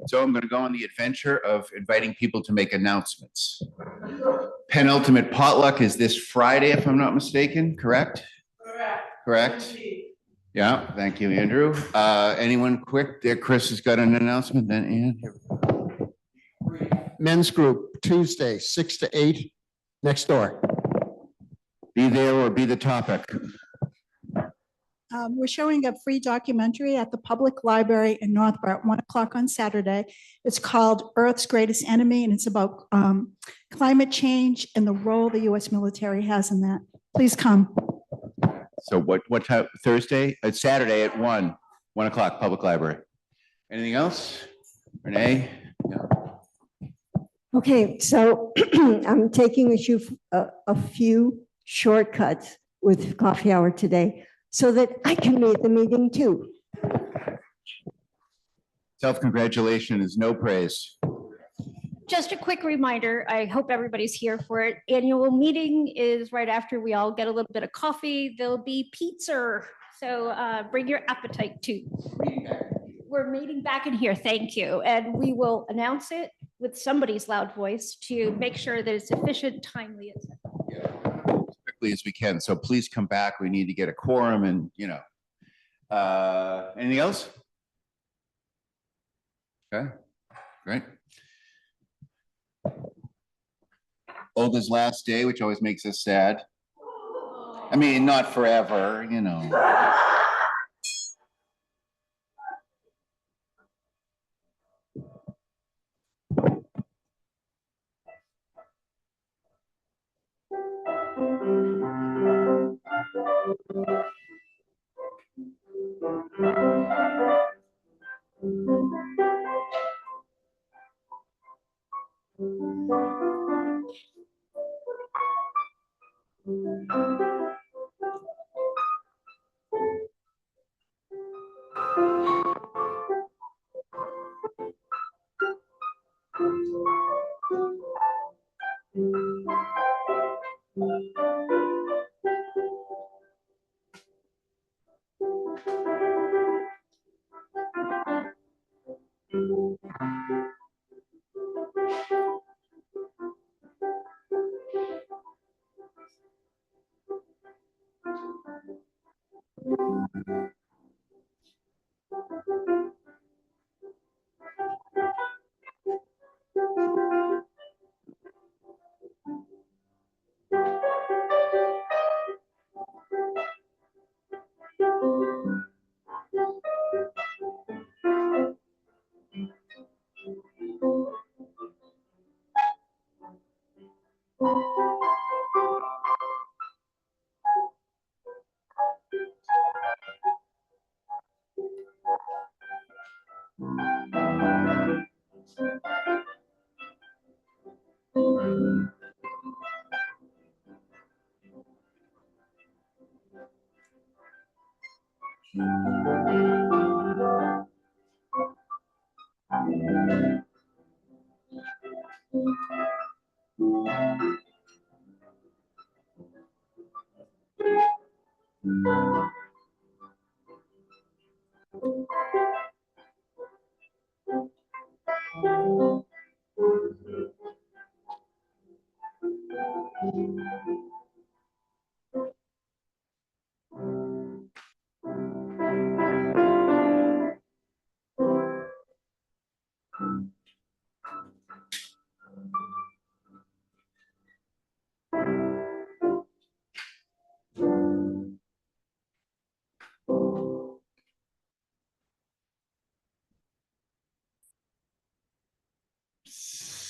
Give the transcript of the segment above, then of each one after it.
So I'm going to go on the adventure of inviting people to make announcements. Penultimate potluck is this Friday, if I'm not mistaken, correct? Correct. Yeah, thank you, Andrew. Anyone quick? There, Chris has got an announcement. Then Ian. Men's group, Tuesday, 6 to 8, next door. Be there or be the topic. We're showing a free documentary at the public library in Northboro at 1 o'clock on Saturday. It's called Earth's Greatest Enemy, and it's about climate change and the role the U.S. military has in that. Please come. So what time? Thursday? It's Saturday at 1 o'clock, public library. Anything else? Renee? Yeah. Okay, so I'm taking a few shortcuts with coffee hour today so that I can be at the meeting too. Self-congratulation is no praise. Just a quick reminder, I hope everybody's here for it. Annual meeting is right after we all get a little bit of coffee. There'll be pizza, so bring your appetite too. We're meeting back in here, thank you. And we will announce it with somebody's loud voice to make sure that it's efficient, timely, etc. Yeah, as quickly as we can. So please come back. We need to get a quorum and, you know. Anything else? Okay, great. Olga's last day, which always makes us sad. I mean, not forever, you know.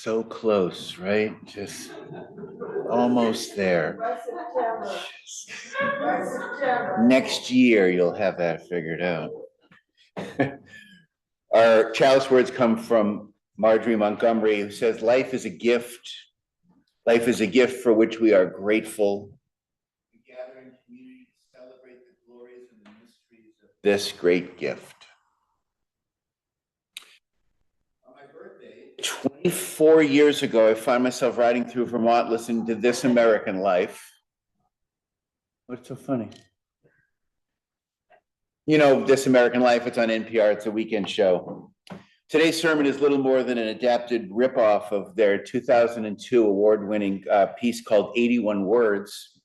So close, right? Just almost there. Next year, you'll have that figured out. Our chalice words come from Marjorie Montgomery, who says, life is a gift. Life is a gift for which we are grateful. We gather in community to celebrate the glories and the mysteries of this great gift. 24 years ago, I found myself riding through Vermont listening to This American Life. What's so funny? You know, This American Life, it's on NPR, it's a weekend show. Today's sermon is little more than an adapted ripoff of their 2002 award-winning piece called 81 Words,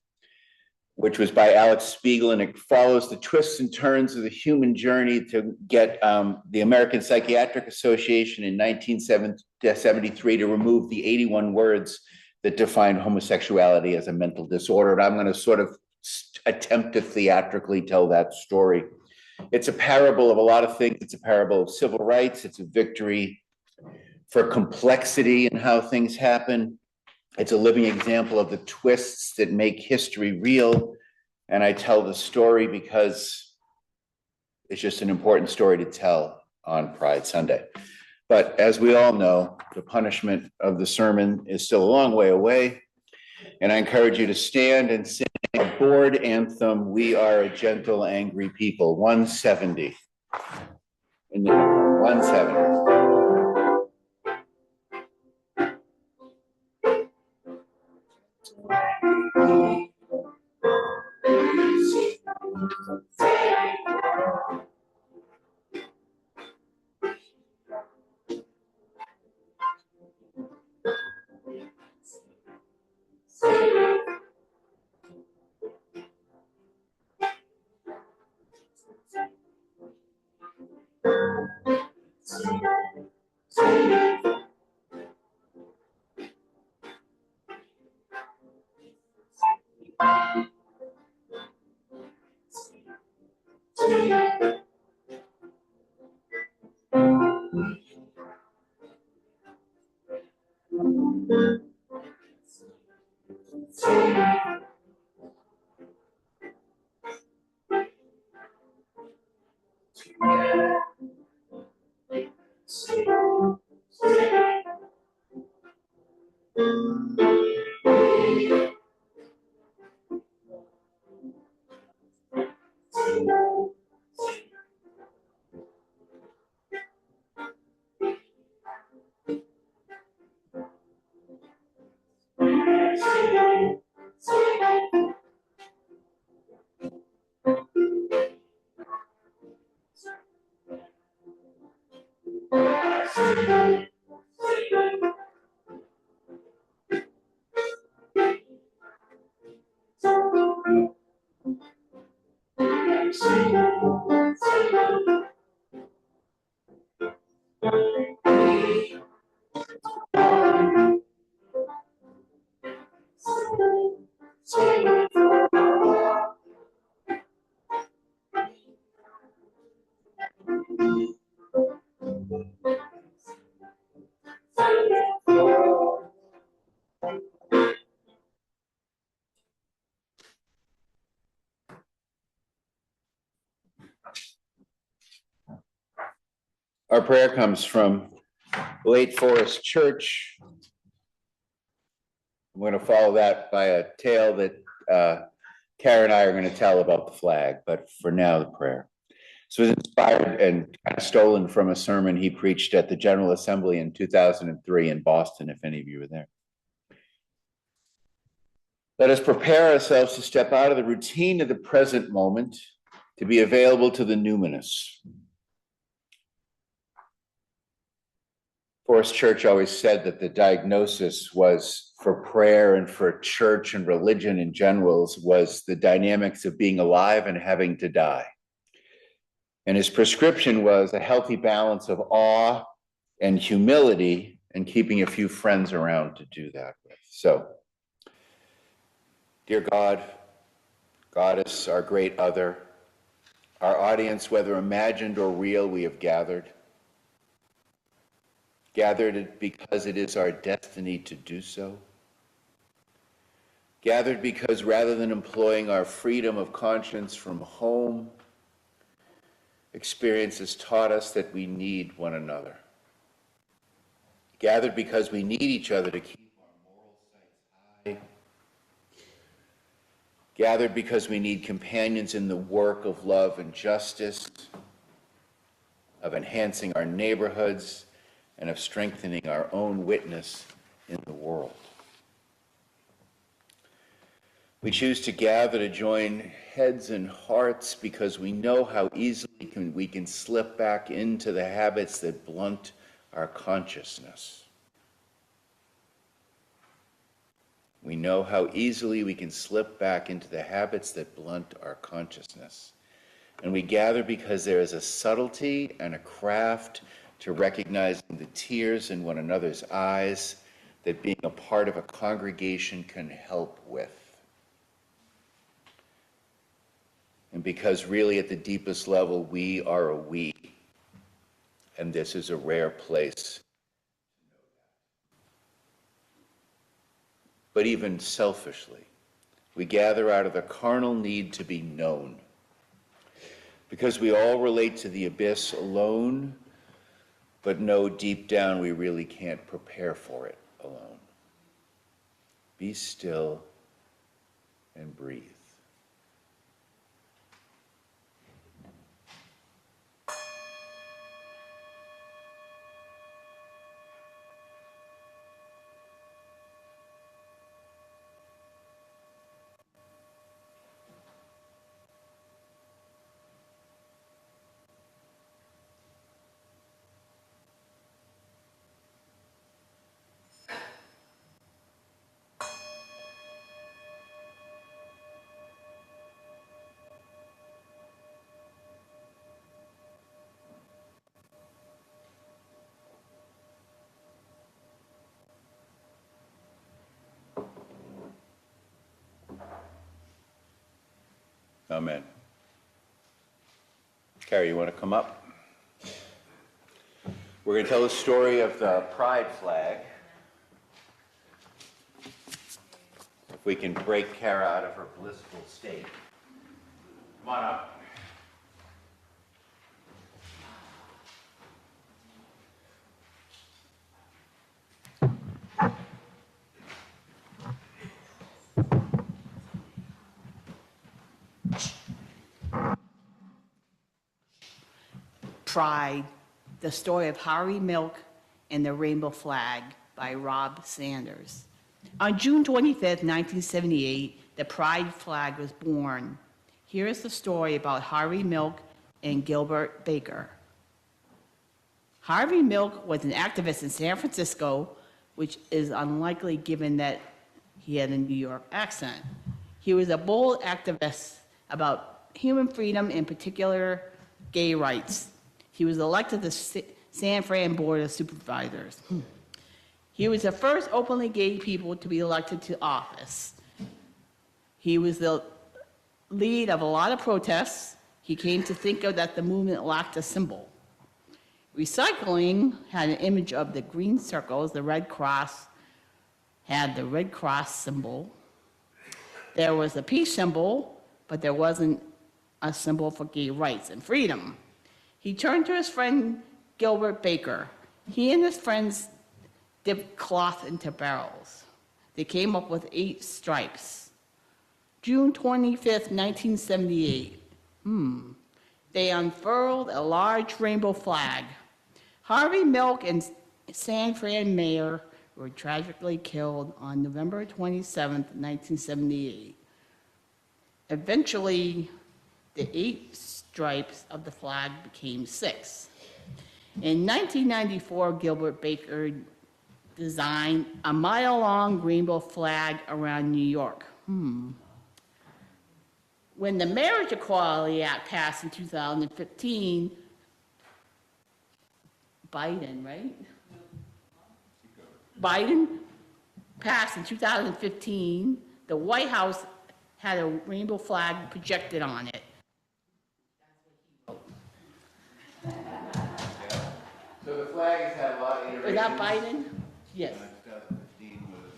which was by Alex Spiegel, and it follows the twists and turns of the human journey to get the American Psychiatric Association in 1973 to remove the 81 words that define homosexuality as a mental disorder. And I'm going to sort of attempt to theatrically tell that story. It's a parable of a lot of things. It's a parable of civil rights. It's a victory for complexity in how things happen. It's a living example of the twists that make history real. And I tell the story because it's just an important story to tell on Pride Sunday. But as we all know, the punishment of the sermon is still a long way away. And I encourage you to stand and sing a board anthem, "We Are a Gentle, Angry People," 170. In the 170. Our prayer comes from Lake Forest Church. I'm going to follow that by a tale that Karen and I are going to tell about the flag, but for now, the prayer. So it's inspired and kind of stolen from a sermon he preached at the General Assembly in 2003 in Boston, if any of you were there. Let us prepare ourselves to step out of the routine of the present moment to be available to the numinous. Forest Church always said that the diagnosis was for prayer and for church and religion in general was the dynamics of being alive and having to die. And his prescription was a healthy balance of awe and humility and keeping a few friends around to do that with. So, dear God, Goddess, our great other, our audience, whether imagined or real, we have gathered because it is our destiny to do so. Gathered because rather than employing our freedom of conscience from home, experience has taught us that we need one another. Gathered because we need each other to keep our moral sights high. Gathered because we need companions in the work of love and justice, of enhancing our neighborhoods, and of strengthening our own witness in the world. We choose to gather to join heads and hearts because we know how easily we can slip back into the habits that blunt our consciousness. We know how easily we can slip back into the habits that blunt our consciousness. And we gather because there is a subtlety and a craft to recognizing the tears in one another's eyes that being a part of a congregation can help with. And because really at the deepest level, we are a we. And this is a rare place. But even selfishly, we gather out of the carnal need to be known. Because we all relate to the abyss alone, but know deep down we really can't prepare for it alone. Be still and breathe. Amen. Carrie, you want to come up? We're going to tell the story of the pride flag. If we can break Kara out of her blissful state. Come on up. Pride, the story of Harry Milk and the Rainbow Flag by Rob Sanders. On June 25th, 1978, the Pride flag was born. Here is the story about Harvey Milk and Gilbert Baker. Harvey Milk was an activist in San Francisco, which is unlikely given that he had a New York accent. He was a bold activist about human freedom, in particular gay rights. He was elected to the San Fran Board of Supervisors. He was the first openly gay people to be elected to office. He was the lead of a lot of protests. He came to think of that the movement lacked a symbol. Recycling had an image of the green circles. The Red Cross had the Red Cross symbol. There was a peace symbol, but there wasn't a symbol for gay rights and freedom. He turned to his friend Gilbert Baker. He and his friends dipped cloth into barrels. They came up with 8 stripes. June 25th, 1978. They unfurled a large rainbow flag. Harvey Milk and San Fran mayor were tragically killed on November 27th, 1978. Eventually, the 8 stripes of the flag became 6. In 1994, Gilbert Baker designed a mile-long rainbow flag around New York. When the Marriage Equality Act passed in 2015, Biden passed in 2015, the White House had a rainbow flag projected on it. So the flag has had a lot of iterations. Was that Biden? Yes. 2015 was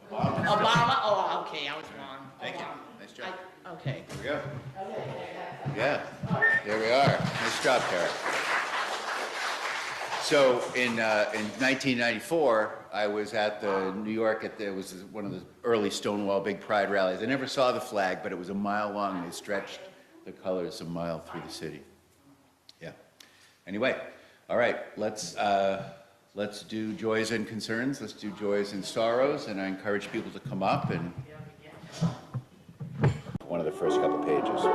Obama. Obama? Oh, okay, I was wrong. Thank you. Nice job. Okay. Here we go. Yeah, there we are. Nice job, Kara. So in 1994, I was at the New York it was one of the early Stonewall Big Pride rallies. I never saw the flag, but it was a mile long. They stretched the colors a mile through the city. Yeah. Anyway, all right. Let's do joys and concerns. Let's do joys and sorrows, and I encourage people to come up and one of the first couple pages.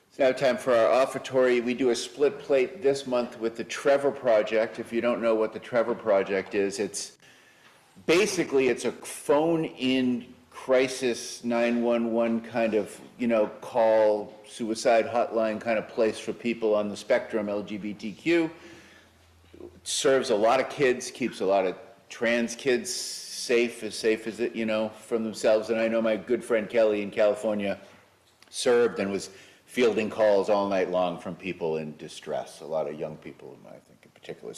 It's now time for our offertory. We do a split plate this month with the Trevor Project. If you don't know what the Trevor Project is, it's basically it's a phone-in crisis 911 kind of, call suicide hotline kind of place for people on the spectrum, LGBTQ. It serves a lot of kids, keeps a lot of trans kids safe as it, from themselves. And I know my good friend Kelly in California served and was fielding calls all night long from people in distress, a lot of young people, I think, in particular.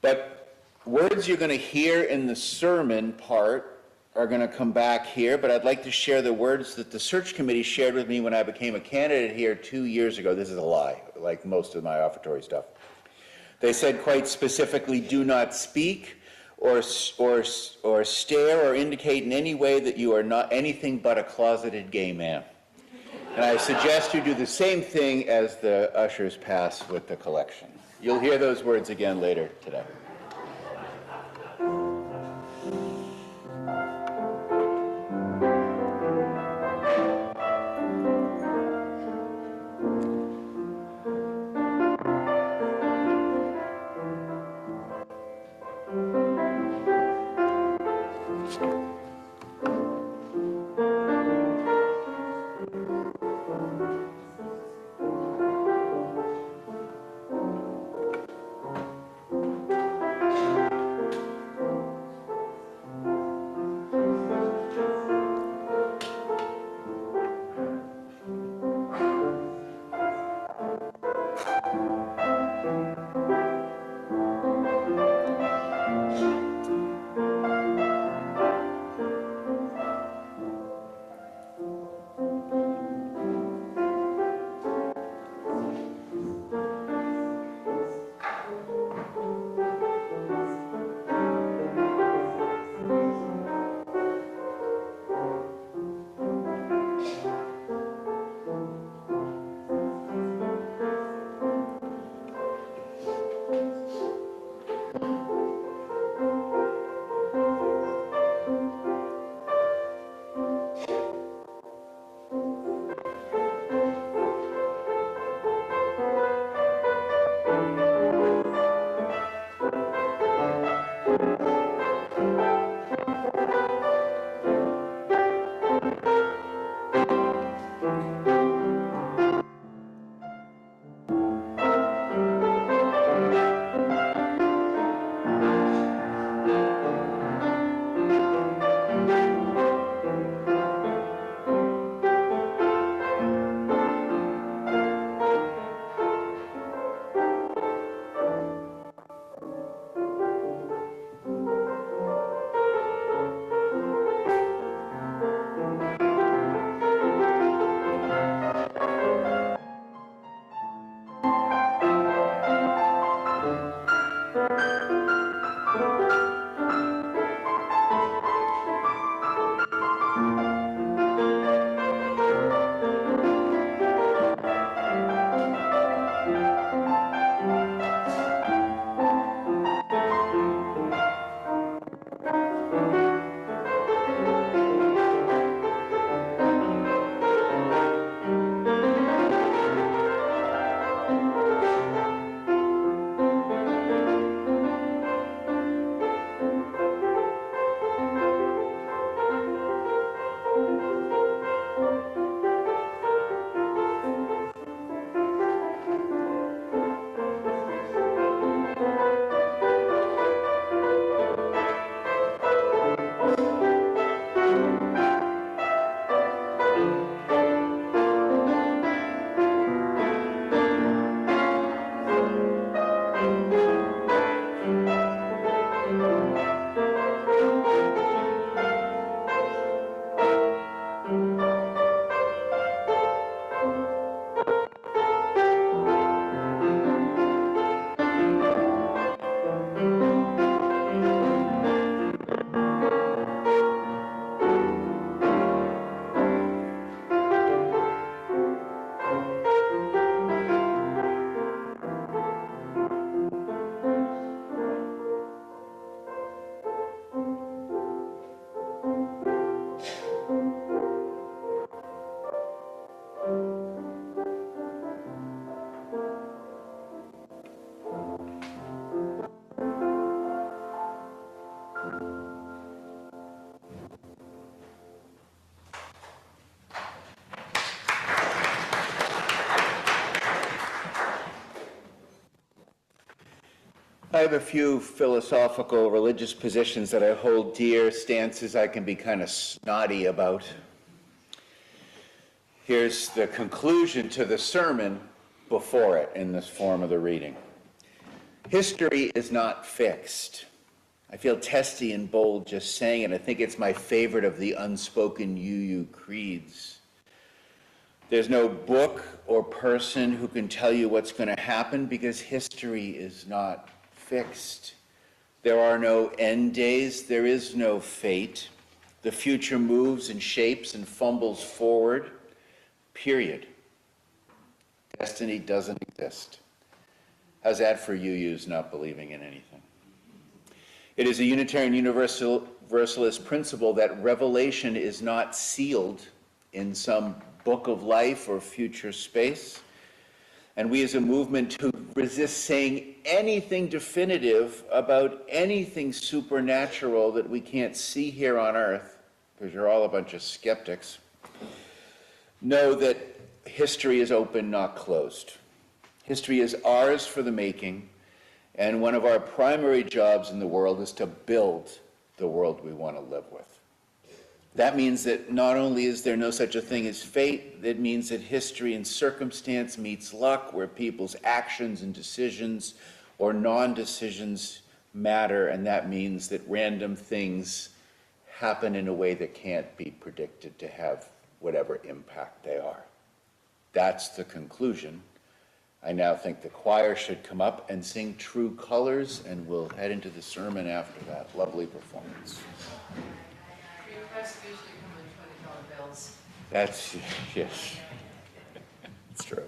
But words you're going to hear in the sermon part are going to come back here, but I'd like to share the words that the search committee shared with me when I became a candidate here 2 years ago. This is a lie, like most of my offertory stuff. They said quite specifically, do not speak or stare or indicate in any way that you are not anything but a closeted gay man. And I suggest you do the same thing as the ushers pass with the collection. You'll hear those words again later today. I have a few philosophical, religious positions that I hold dear, stances I can be kind of snotty about. Here's the conclusion to the sermon before it in this form of the reading. History is not fixed. I feel testy and bold just saying it. I think it's my favorite of the unspoken UU creeds. There's no book or person who can tell you what's going to happen because history is not fixed. There are no end days. There is no fate. The future moves and shapes and fumbles forward. Period. Destiny doesn't exist. How's that for UUs not believing in anything? It is a Unitarian Universalist principle that revelation is not sealed in some book of life or future space. And we as a movement to resist saying anything definitive about anything supernatural that we can't see here on earth, because you're all a bunch of skeptics, know that history is open, not closed. History is ours for the making, and one of our primary jobs in the world is to build the world we want to live with. That means that not only is there no such a thing as fate, it means that history and circumstance meets luck, where people's actions and decisions or non-decisions matter, and that means that random things happen in a way that can't be predicted to have whatever impact they are. That's the conclusion. I now think the choir should come up and sing True Colors, and we'll head into the sermon after that lovely performance. Requests usually come in $20 bills. That's, yes, it's true.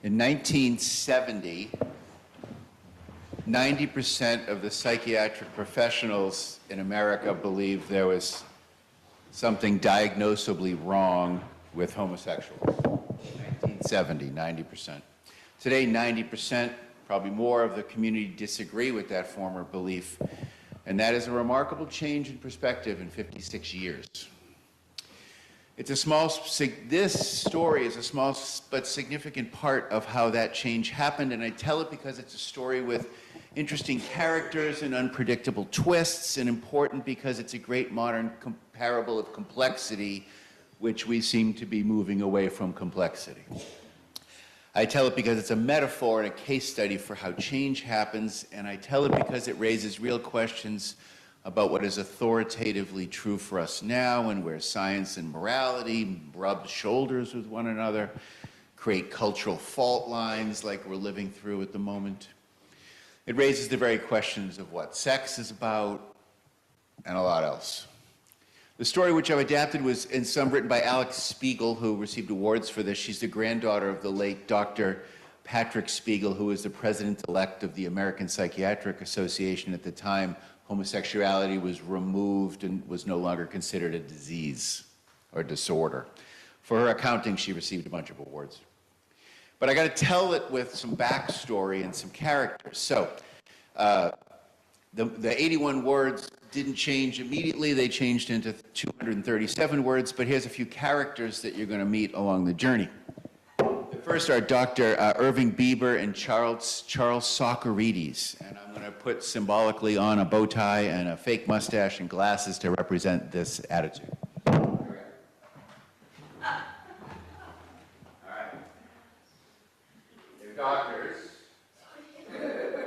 In 1970, 90% of the psychiatric professionals in America believed there was something diagnosably wrong with homosexuals. 1970, 90%. Today, 90%, probably more, of the community disagree with that former belief. And that is a remarkable change in perspective in 56 years. It's a small, this story is a small but significant part of how that change happened, and I tell it because it's a story with interesting characters and unpredictable twists, and important because it's a great modern parable of complexity, which we seem to be moving away from complexity. I tell it because it's a metaphor and a case study for how change happens, and I tell it because it raises real questions about what is authoritatively true for us now, and where science and morality rub shoulders with one another, create cultural fault lines like we're living through at the moment. It raises the very questions of what sex is about and a lot else. The story which I've adapted was in some written by Alex Spiegel, who received awards for this. She's the granddaughter of the late Dr. Patrick Spiegel, who was the president-elect of the American Psychiatric Association at the time homosexuality was removed and was no longer considered a disease or disorder. For her accounting, she received a bunch of awards. But I got to tell it with some backstory and some characters. So the 81 words didn't change immediately. They changed into 237 words, but here's a few characters that you're going to meet along the journey. The first are Dr. Irving Bieber and Charles Socarides, and I'm going to put symbolically on a bow tie and a fake mustache and glasses to represent this attitude. All right. They're doctors. They're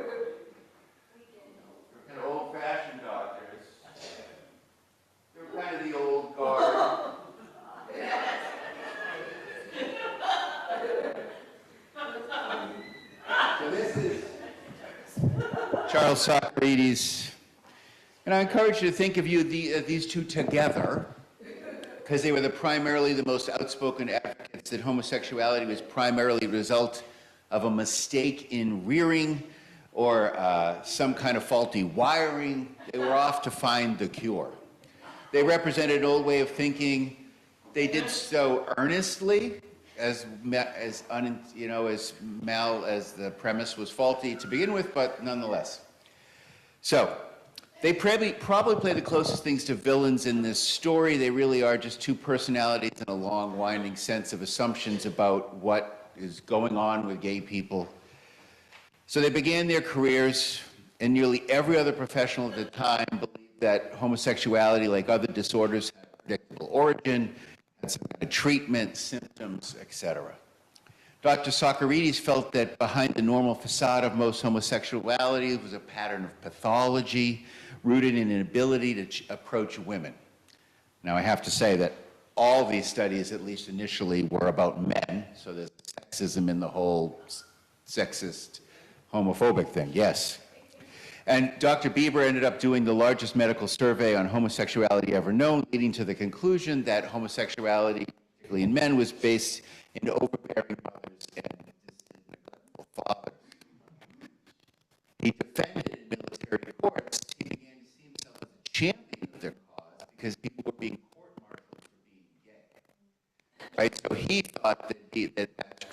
kind of old-fashioned doctors. They're kind of the old guard. So this is Charles Socarides, and I encourage you to think of these two together, because they were primarily the most outspoken advocates that homosexuality was primarily a result of a mistake in rearing or some kind of faulty wiring. They were off to find the cure. They represented an old way of thinking. They did so earnestly, as the premise was faulty to begin with, but nonetheless. So they probably play the closest things to villains in this story. They really are just two personalities and a long, winding sense of assumptions about what is going on with gay people. So they began their careers, and nearly every other professional at the time believed that homosexuality, like other disorders, had a predictable origin, had some kind of treatment, symptoms, etc. Dr. Socarides felt that behind the normal facade of most homosexuality was a pattern of pathology rooted in an inability to approach women. Now, I have to say that all these studies, at least initially, were about men, so there's sexism in the whole sexist, homophobic thing, yes. And Dr. Bieber ended up doing the largest medical survey on homosexuality ever known, leading to the conclusion that homosexuality, particularly in men, was based in overbearing mothers and neglectful fathers. He defended in military courts. He began to see himself as a champion of their cause because people were being court-martialed for being gay. Right? So he thought that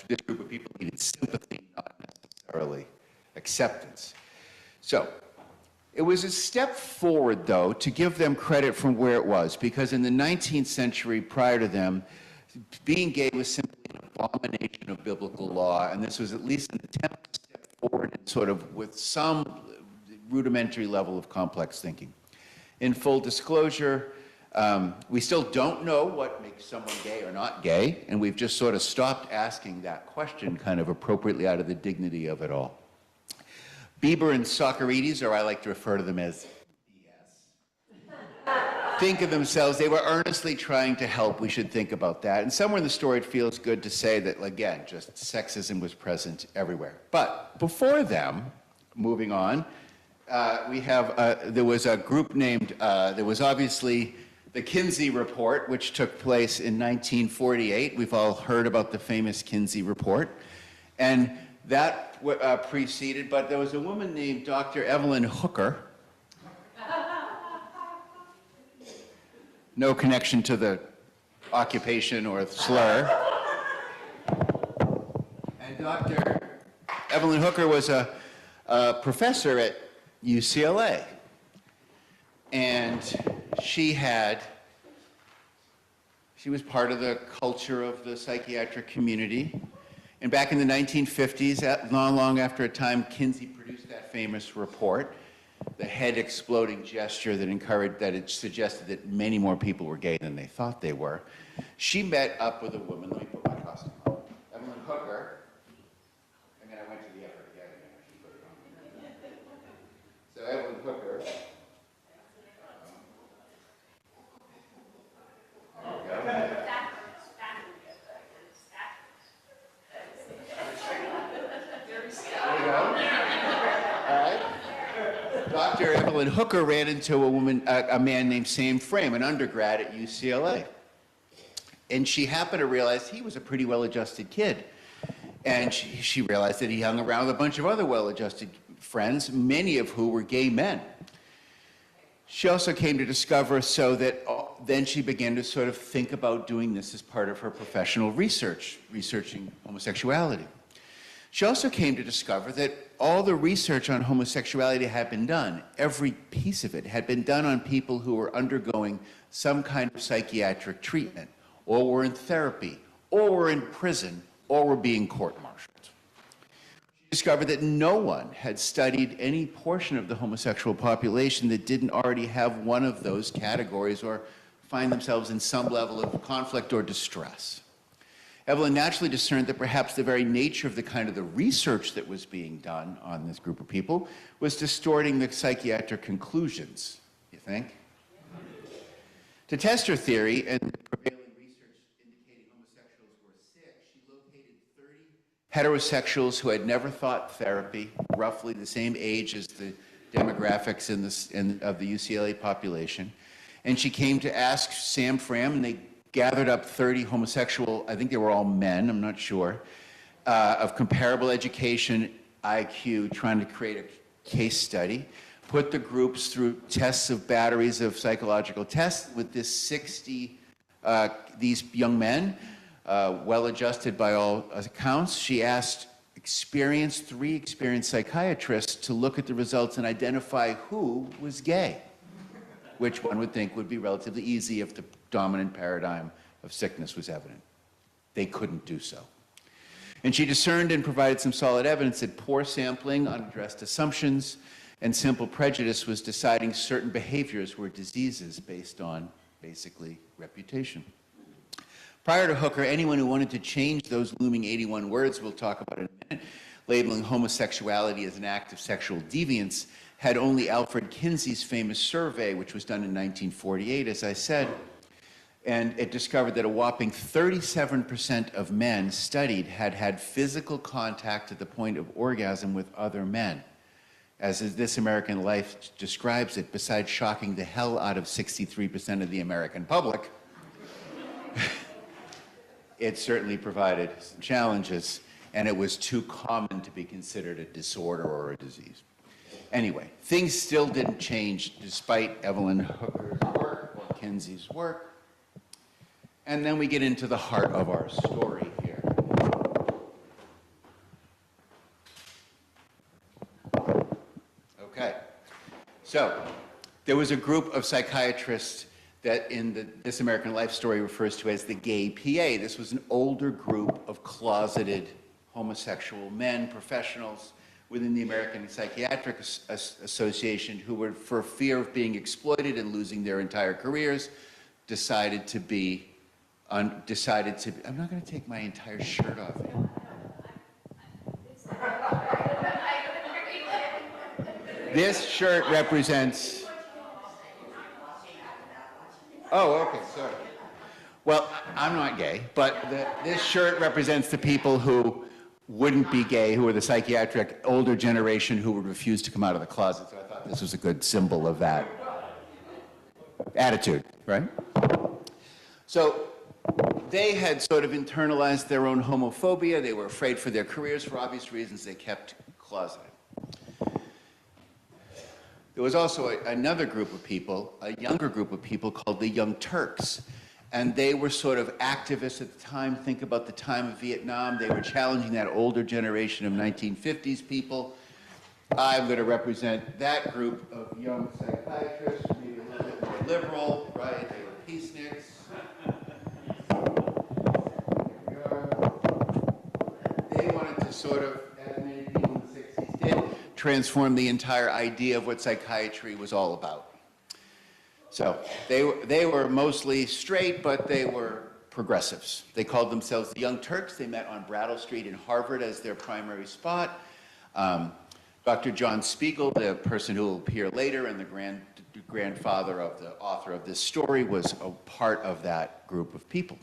this group of people needed sympathy, not necessarily acceptance. So it was a step forward, though, to give them credit from where it was, because in the 19th century prior to them, being gay was simply an abomination of biblical law, and this was at least an attempt to step forward and sort of with some rudimentary level of complex thinking. In full disclosure, we still don't know what makes someone gay or not gay, and we've just sort of stopped asking that question kind of appropriately out of the dignity of it all. Bieber and Socarides, or I like to refer to them as BS, think of themselves, they were earnestly trying to help. We should think about that. And somewhere in the story, it feels good to say that, again, just sexism was present everywhere. But before them, moving on, there was a group named, there was obviously the Kinsey Report, which took place in 1948. We've all heard about the famous Kinsey Report. And that preceded, but there was a woman named Dr. Evelyn Hooker. No connection to the occupation or slur. And Dr. Evelyn Hooker was a professor at UCLA. And she was part of the culture of the psychiatric community. And back in the 1950s, not long after a time, Kinsey produced that famous report, the head exploding gesture that it suggested that many more people were gay than they thought they were. She met up with a woman, let me put my costume on, Evelyn Hooker, and then I went to the effort again, and I should put it on. So Evelyn Hooker. Dr. Evelyn Hooker ran into a man named Sam Frame, an undergrad at UCLA. And she happened to realize he was a pretty well-adjusted kid. And she realized that he hung around with a bunch of other well-adjusted friends, many of who were gay men. She also came to discover then she began to sort of think about doing this as part of her professional research, researching homosexuality. She also came to discover that all the research on homosexuality had been done, every piece of it had been done on people who were undergoing some kind of psychiatric treatment, or were in therapy, or were in prison, or were being court-martialed. She discovered that no one had studied any portion of the homosexual population that didn't already have one of those categories or find themselves in some level of conflict or distress. Evelyn naturally discerned that perhaps the very nature of the research that was being done on this group of people was distorting the psychiatric conclusions, you think? To test her theory and the prevailing research indicating homosexuals were sick, she located 30 heterosexuals who had never thought therapy, roughly the same age as the demographics of the UCLA population. And she came to ask Sam Fram, and they gathered up 30 homosexual, I think they were all men, I'm not sure, of comparable education, IQ, trying to create a case study, put the groups through tests of batteries of psychological tests with this 60, these young men, well-adjusted by all accounts. She asked three experienced psychiatrists to look at the results and identify who was gay, which one would think would be relatively easy if the dominant paradigm of sickness was evident. They couldn't do so. And she discerned and provided some solid evidence that poor sampling, unaddressed assumptions, and simple prejudice was deciding certain behaviors were diseases based on, basically, reputation. Prior to Hooker, anyone who wanted to change those looming 81 words we'll talk about in a minute, labeling homosexuality as an act of sexual deviance, had only Alfred Kinsey's famous survey, which was done in 1948, as I said, and it discovered that a whopping 37% of men studied had had physical contact at the point of orgasm with other men. As This American Life describes it, besides shocking the hell out of 63% of the American public, it certainly provided some challenges, and it was too common to be considered a disorder or a disease. Anyway, things still didn't change despite Evelyn Hooker's work or Kinsey's work. And then we get into the heart of our story here. Okay, so there was a group of psychiatrists that in This American Life story refers to as the gay PA. This was an older group of closeted homosexual men, professionals within the American Psychiatric Association who were, for fear of being exploited and losing their entire careers, decided to I'm not going to take my entire shirt off here. This shirt represents, oh, okay, sorry. Well, I'm not gay, but this shirt represents the people who wouldn't be gay, who are the psychiatric older generation who would refuse to come out of the closet. So I thought this was a good symbol of that. attitude, right? So they had sort of internalized their own homophobia. They were afraid for their careers for obvious reasons. They kept closeted. There was also another group of people, a younger group of people called the Young Turks. And they were sort of activists at the time. Think about the time of Vietnam. They were challenging that older generation of 1950s people. I'm going to represent that group of young psychiatrists, maybe a little bit more liberal, right? They were peaceniks. They wanted to sort of, as many people in the 60s did, transform the entire idea of what psychiatry was all about. So they were mostly straight, but they were progressives. They called themselves the Young Turks. They met on Brattle Street in Harvard as their primary spot. Dr. John Spiegel, the person who will appear later and the grandfather of the author of this story, was a part of that group of people.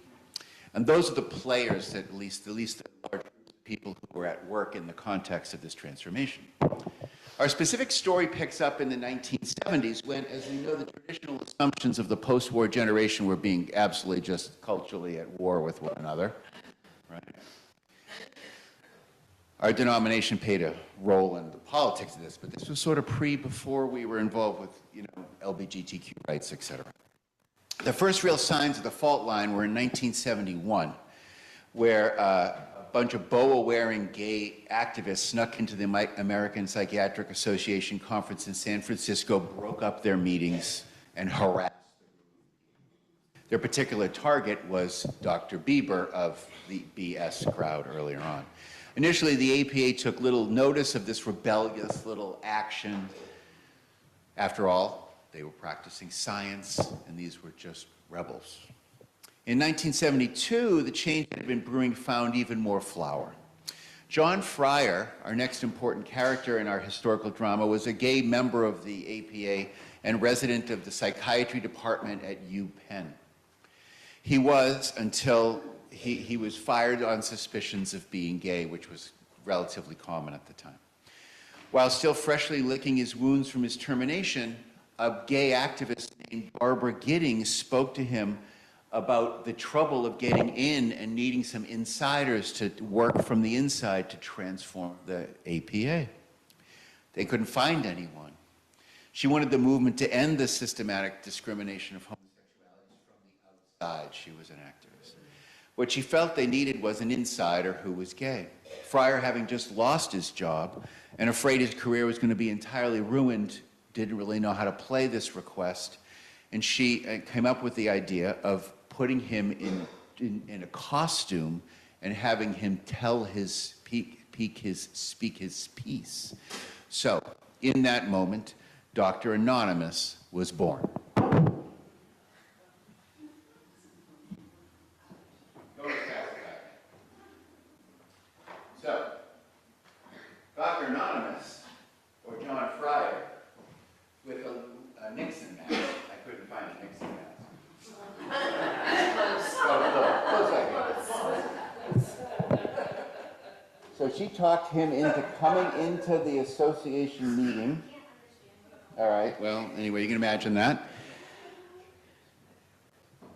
And those are the players that at least the large group of people who were at work in the context of this transformation. Our specific story picks up in the 1970s when, as we know, the traditional assumptions of the post-war generation were being absolutely just culturally at war with one another. Right? Our denomination played a role in the politics of this, but this was sort of before we were involved with, LGBTQ rights, et cetera. The first real signs of the fault line were in 1971, where a bunch of boa-wearing gay activists snuck into the American Psychiatric Association conference in San Francisco, broke up their meetings, and harassed. Their particular target was Dr. Bieber of the BS crowd earlier on. Initially, the APA took little notice of this rebellious little action. After all, they were practicing science, and these were just rebels. In 1972, the change that had been brewing found even more flower. John Fryer, our next important character in our historical drama, was a gay member of the APA and resident of the psychiatry department at UPenn. He was until he was fired on suspicions of being gay, which was relatively common at the time. While still freshly licking his wounds from his termination, a gay activist named Barbara Giddings spoke to him about the trouble of getting in and needing some insiders to work from the inside to transform the APA. They couldn't find anyone. She wanted the movement to end the systematic discrimination of homosexuality from the outside. She was an activist. What she felt they needed was an insider who was gay. Fryer, having just lost his job and afraid his career was going to be entirely ruined, didn't really know how to play this request, and she came up with the idea of putting him in a costume and having him tell his speak his piece. So, in that moment, Dr. Anonymous was born. So, Dr. Anonymous, or John Fryer, with a Nixon mask. I couldn't find a Nixon mask. So she talked him into coming into the association meeting. All right, well, anyway, you can imagine that.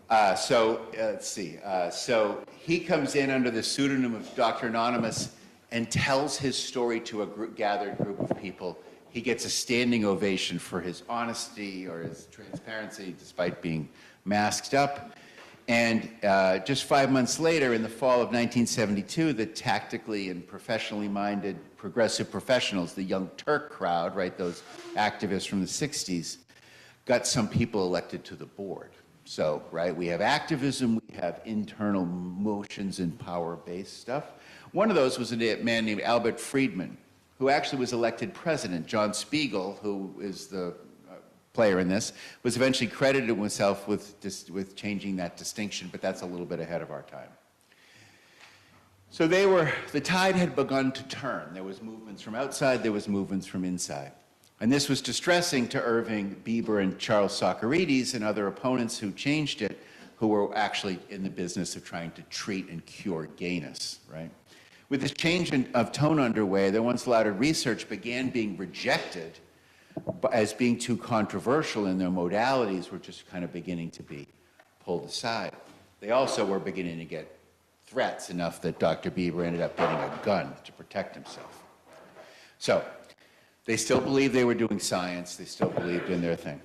Let's see. So he comes in under the pseudonym of Dr. Anonymous and tells his story to a gathered group of people. He gets a standing ovation for his honesty or his transparency, despite being masked up. And just 5 months later, in the fall of 1972, the tactically and professionally minded progressive professionals, the Young Turk crowd, right, those activists from the 60s, got some people elected to the board. So, right, we have activism, we have internal motions and power-based stuff. One of those was a man named Albert Friedman, who actually was elected president. John Spiegel, who is the player in this, was eventually credited himself with changing that distinction, but that's a little bit ahead of our time. So the tide had begun to turn. There was movements from outside, there was movements from inside. And this was distressing to Irving Bieber and Charles Socarides and other opponents who changed it, who were actually in the business of trying to treat and cure gayness, right? With this change of tone underway, the once lauded research began being rejected but as being too controversial in their modalities, were just kind of beginning to be pulled aside. They also were beginning to get threats enough that Dr. Bieber ended up getting a gun to protect himself. So they still believed they were doing science. They still believed in their thing.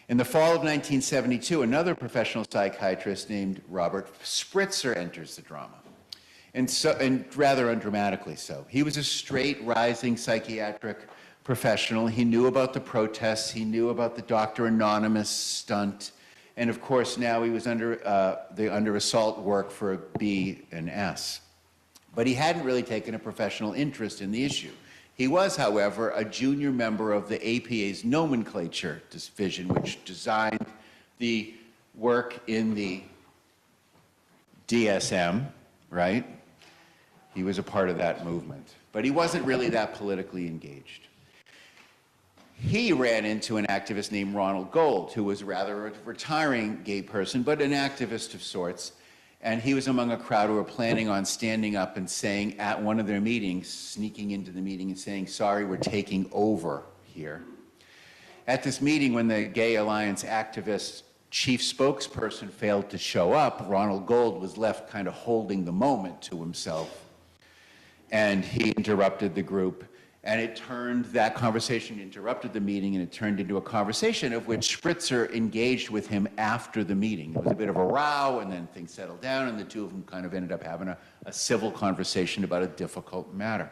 In the fall of 1972, another professional psychiatrist named Robert Spritzer enters the drama, and rather undramatically so. He was a straight, rising psychiatric professional. He knew about the protests. He knew about the Dr. Anonymous stunt. And of course, now he was under assault work for a B and S. But he hadn't really taken a professional interest in the issue. He was, however, a junior member of the APA's nomenclature division, which designed the work in the DSM, right? He was a part of that movement. But he wasn't really that politically engaged. He ran into an activist named Ronald Gold, who was rather a retiring gay person, but an activist of sorts. And he was among a crowd who were planning on standing up and saying at one of their meetings, sneaking into the meeting and saying, sorry, we're taking over here. At this meeting, when the Gay Alliance activist chief spokesperson failed to show up, Ronald Gold was left kind of holding the moment to himself. And he interrupted the group. And that conversation interrupted the meeting, and it turned into a conversation of which Spritzer engaged with him after the meeting. It was a bit of a row, and then things settled down, and the two of them kind of ended up having a civil conversation about a difficult matter.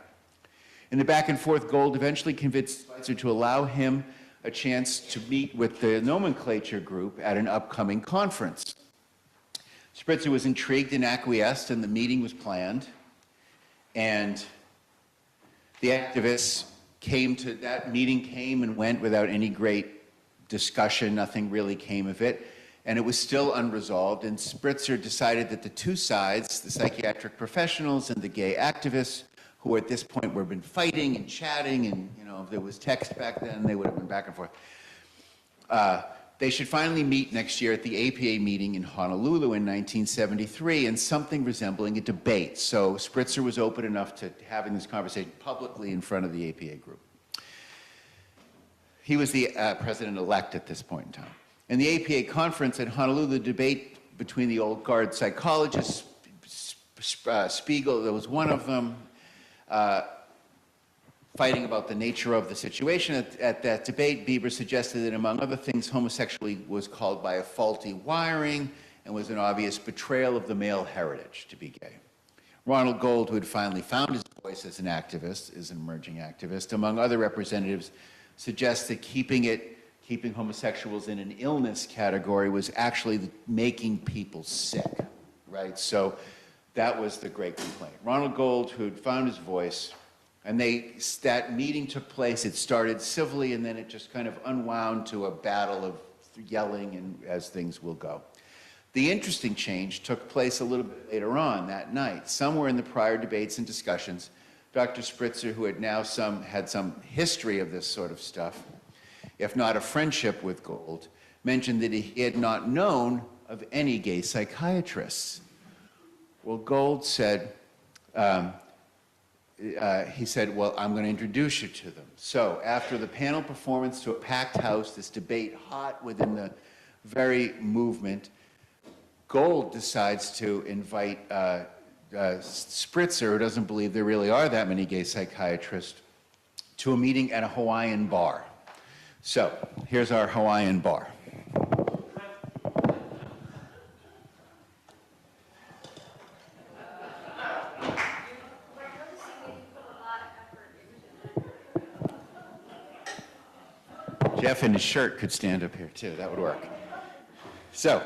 In the back and forth, Gold eventually convinced Spritzer to allow him a chance to meet with the nomenclature group at an upcoming conference. Spritzer was intrigued and acquiesced, and the meeting was planned. And the activists that meeting came and went without any great discussion. Nothing really came of it. And it was still unresolved. And Spritzer decided that the two sides, the psychiatric professionals and the gay activists, who at this point were been fighting and chatting, and if there was text back then, they would have been back and forth. They should finally meet next year at the APA meeting in Honolulu in 1973 in something resembling a debate. So Spritzer was open enough to having this conversation publicly in front of the APA group. He was the president-elect at this point in time. In the APA conference at Honolulu, the debate between the old guard psychologists, Spiegel, there was one of them, fighting about the nature of the situation. At that debate, Bieber suggested that, among other things, homosexuality was called by a faulty wiring and was an obvious betrayal of the male heritage to be gay. Ronald Gold, who had finally found his voice as an activist, is an emerging activist, among other representatives, suggests that keeping homosexuals in an illness category was actually making people sick, right? So that was the great complaint. Ronald Gold, who had found his voice, and that meeting took place. It started civilly, and then it just kind of unwound to a battle of yelling, and as things will go. The interesting change took place a little bit later on that night. Somewhere in the prior debates and discussions, Dr. Spritzer, who had now had some history of this sort of stuff, if not a friendship with Gold, mentioned that he had not known of any gay psychiatrists. Well, Gold said, he said, well, I'm going to introduce you to them. So after the panel performance to a packed house, this debate hot within the very movement, Gold decides to invite Spritzer, who doesn't believe there really are that many gay psychiatrists, to a meeting at a Hawaiian bar. So here's our Hawaiian bar. Jeff in his shirt could stand up here too. That would work. So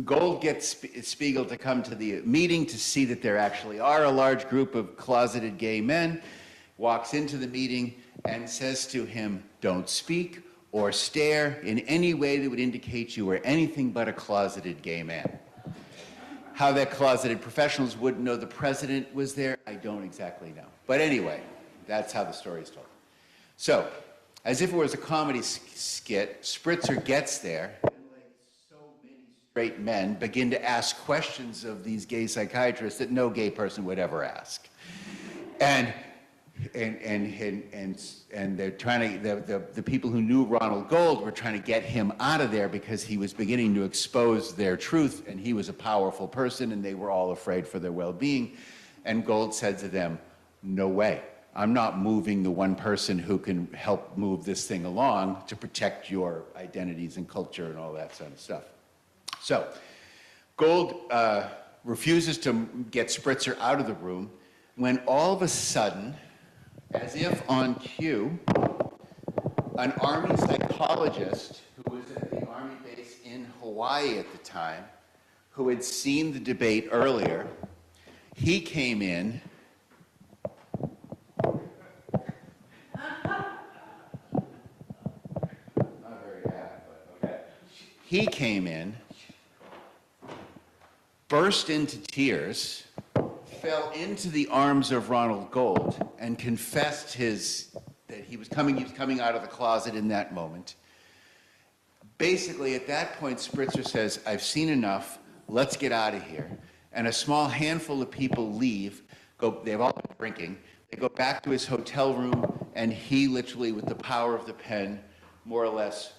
Gold gets Spiegel to come to the meeting to see that there actually are a large group of closeted gay men, walks into the meeting and says to him, don't speak or stare in any way that would indicate you were anything but a closeted gay man. How that closeted professionals wouldn't know the president was there, I don't exactly know. But anyway, that's how the story is told. So, as if it was a comedy skit, Spritzer gets there, and like so many straight men begin to ask questions of these gay psychiatrists that no gay person would ever ask. And and they're trying to, the people who knew Ronald Gold were trying to get him out of there because he was beginning to expose their truth, and he was a powerful person, and they were all afraid for their well-being. And Gold said to them, "No way. I'm not moving the one person who can help move this thing along to protect your identities and culture and all that sort of stuff." So Gold refuses to get Spritzer out of the room when all of a sudden, as if on cue, an Army psychologist who was at the Army base in Hawaii at the time, who had seen the debate earlier, he came in. Not very bad, but okay. He came in, burst into tears, fell into the arms of Ronald Gold, and confessed that he was coming out of the closet in that moment. Basically, at that point, Spritzer says, "I've seen enough, let's get out of here." And a small handful of people leave, they've all been drinking, they go back to his hotel room, and he literally, with the power of the pen, more or less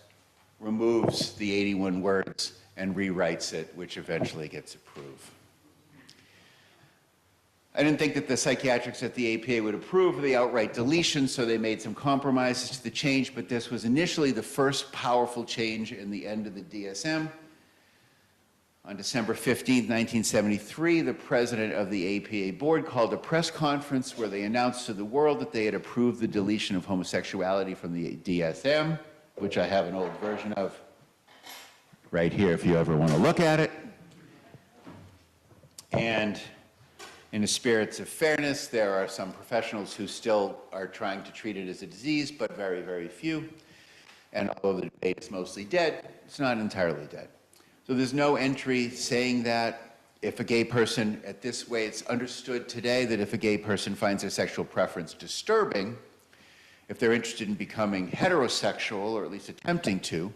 removes the 81 words and rewrites it, which eventually gets approved. I didn't think that the psychiatrists at the APA would approve of the outright deletion, so they made some compromises to the change, but this was initially the first powerful change in the end of the DSM. On December 15, 1973, the president of the APA board called a press conference where they announced to the world that they had approved the deletion of homosexuality from the DSM, which I have an old version of right here if you ever want to look at it. And in the spirits of fairness, there are some professionals who still are trying to treat it as a disease, but very, very few. And although the debate is mostly dead, it's not entirely dead. So there's no entry saying that if a gay person, at this way it's understood today that if a gay person finds their sexual preference disturbing, if they're interested in becoming heterosexual, or at least attempting to,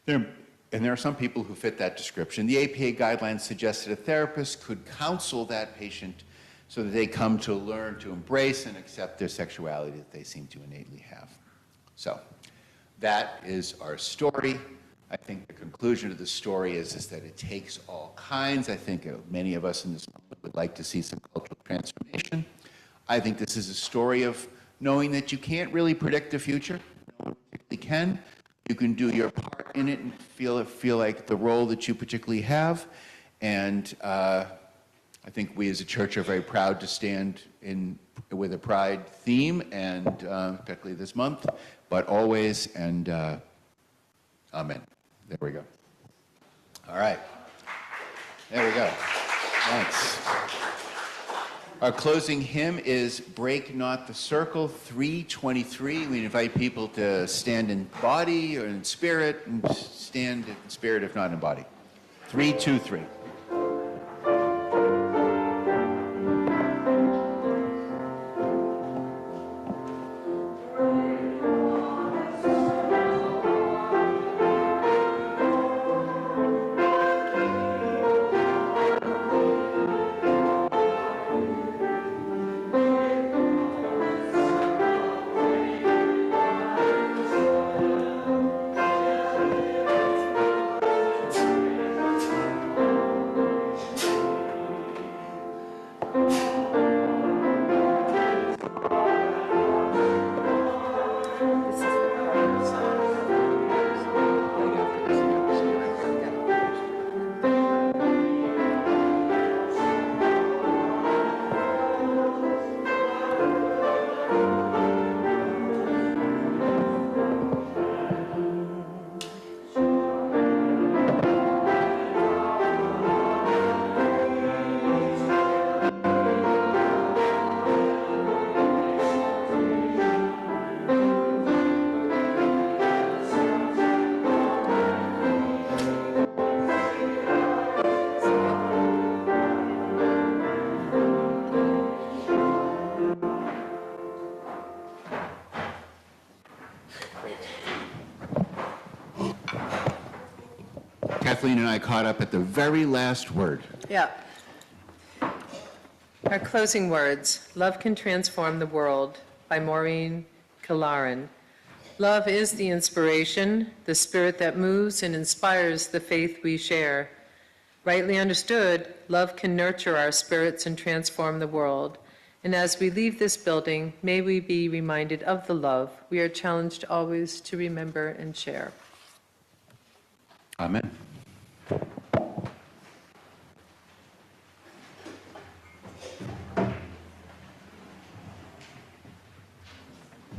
and there are some people who fit that description, the APA guidelines suggest that a therapist could counsel that patient so that they come to learn to embrace and accept their sexuality that they seem to innately have. So that is our story. I think the conclusion of the story is that it takes all kinds. I think many of us in this moment would like to see some cultural transformation. I think this is a story of knowing that you can't really predict the future. No one particularly can. You can do your part in it and feel like the role that you particularly have. And I think we as a church are very proud to stand with a pride theme, and particularly this month, but always, and amen. There we go. All right. There we go. Thanks. Our closing hymn is Break Not the Circle, 323. We invite people to stand in body or in spirit, and stand in spirit if not in body. 323. Kathleen and I caught up at the very last word. Yeah. Our closing words: love can transform the world. by Maureen Kilaran. Love is the inspiration, the spirit that moves and inspires the faith we share. Rightly understood, love can nurture our spirits and transform the world. And as we leave this building, may we be reminded of the love we are challenged always to remember and share. Amen.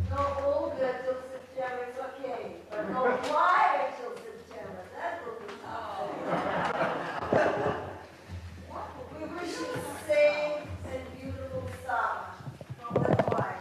No older till September, it's okay, but no wider till September, that will be tough. We wish you the same and beautiful summer, from the choir.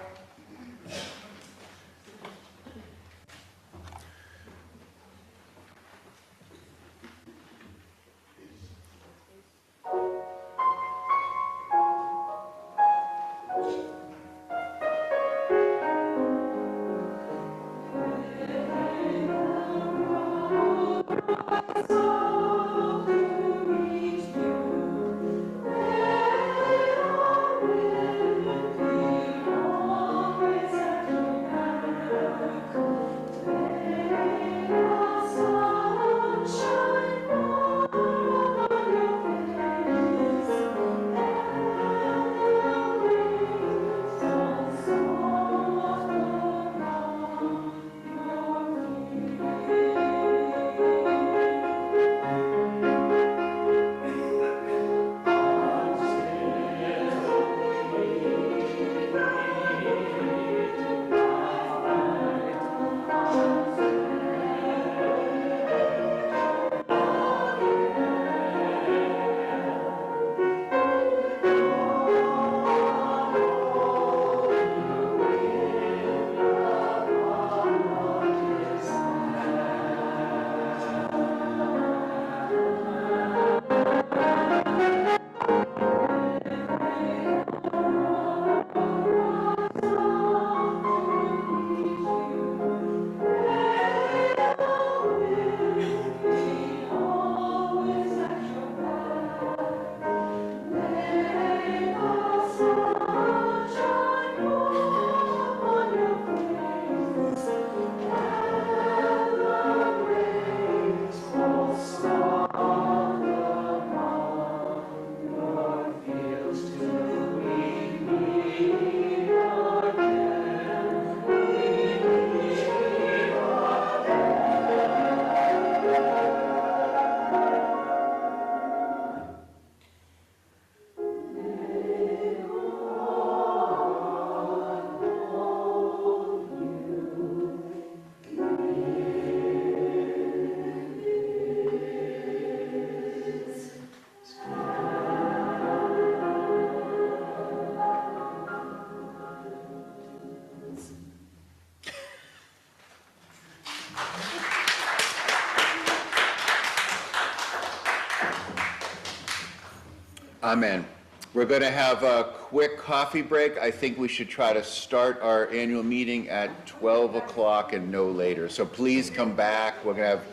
Amen. We're going to have a quick coffee break. I think we should try to start our annual meeting at 12 o'clock and no later. So please come back. We're going to have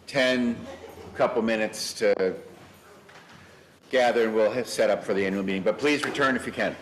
10 couple minutes to gather and we'll set up for the annual meeting. But please return if you can.